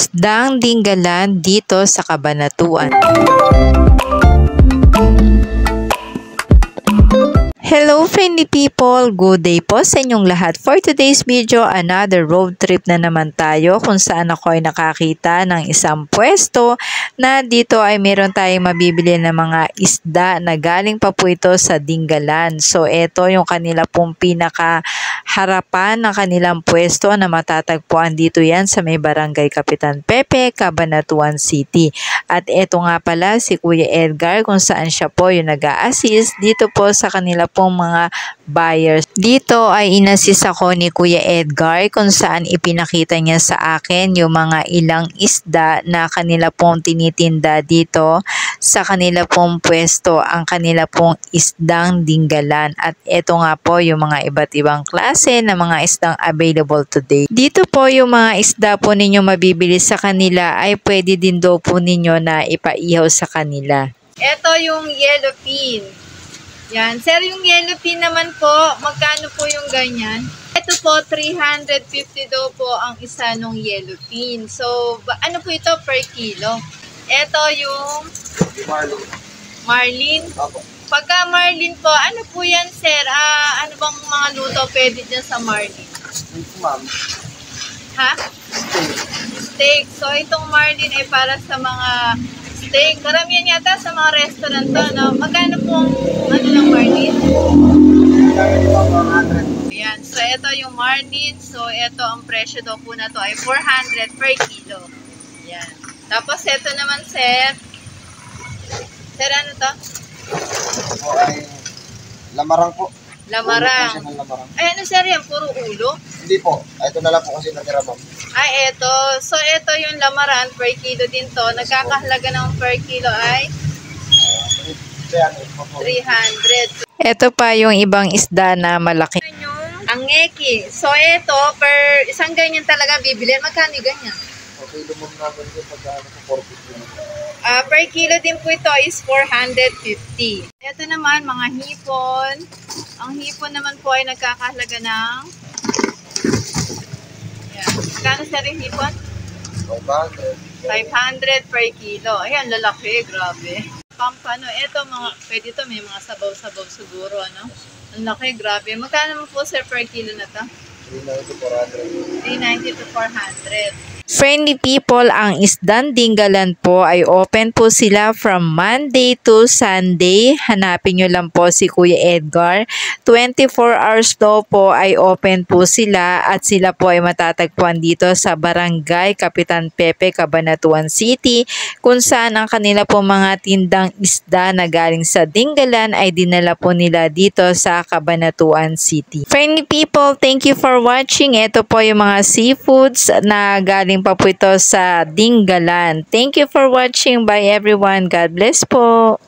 isdang dinggalan dito sa Cabanatuan. Hello friendly people! Good day po sa inyong lahat. For today's video, another road trip na naman tayo kung saan ako ay nakakita ng isang pwesto na dito ay meron tayong mabibili ng mga isda na galing pa po ito sa Dinggalan. So ito yung kanila pong pinaka harapan ng kanilang pwesto na matatagpuan dito yan sa may barangay Kapitan Pepe, Cabanatuan City. At ito nga pala si Kuya Edgar kung saan siya po yung nag-a-assist dito po sa kanila pong mga buyers. Dito ay inassist ako ni Kuya Edgar kung saan ipinakita niya sa akin yung mga ilang isda na kanila pong tinitinda dito sa kanila pong pwesto, ang kanila pong isdang Dinggalan. At ito nga po yung mga iba't ibang klase na mga isdang available today. Dito po yung mga isda po ninyo mabibili sa kanila ay pwede din daw po ninyo na ipaihaw sa kanila. Ito yung yellowfin. Yan. Sir, yung yellowfin naman po, magkano po yung ganyan? Ito po, 350 daw po ang isa nung yellowfin. So, ano po ito per kilo? Ito yung marlin. Pagka marlin po, ano po yan, sir? Ano bang mga luto pwede dyan sa marlin? Ha? Steak. So, itong marlin ay para sa mga steak. Karamihan yata sa mga restaurant to, no? Magkano pong lang marlin? Ayan. So, ito yung marlin. So, ito ang presyo daw po na to ay 400 per kilo. Ayan. Tapos, ito naman, sir. Sir, ano to? Ito ay lamarang po. Lamarang. Ay, ano, sir, yan? Puro ulo? Hindi po. Ito na lang po kasi natira, ma'am. Ay, ito. So, ito yung lamaran. Per kilo din to. Nagkakahalaga ng per kilo ay 300. Ito pa yung ibang isda na malaki. Ang ngeki. So, ito, per isang ganyan talaga bibili. Magkano ganyan? Okay, lumang naman din pagka po 40. Per kilo din po ito is 450. Ito naman, mga hipon. Ang hipon naman po ay nagkakahalaga ng magkano sa rin hipon? 500 per kilo. Ayan, lalaki. Grabe. Pampano. Ito, pwede ito. May mga sabaw-sabaw siguro, ano? Ang laki. Grabe. Magkano naman po, sir, per kilo na to? 390 to 400. Friendly people, ang isdang Dinggalan po ay open po sila from Monday to Sunday. Hanapin nyo lang po si Kuya Edgar. 24 hours daw po ay open po sila at sila po ay matatagpuan dito sa barangay Kapitan Pepe, Cabanatuan City, kung saan ang kanila po mga tindang isda na galing sa Dinggalan ay dinala po nila dito sa Cabanatuan City. Friendly people, thank you for watching. Ito po yung mga seafoods na galing pa po ito sa Dinggalan. Thank you for watching. Bye everyone. God bless po.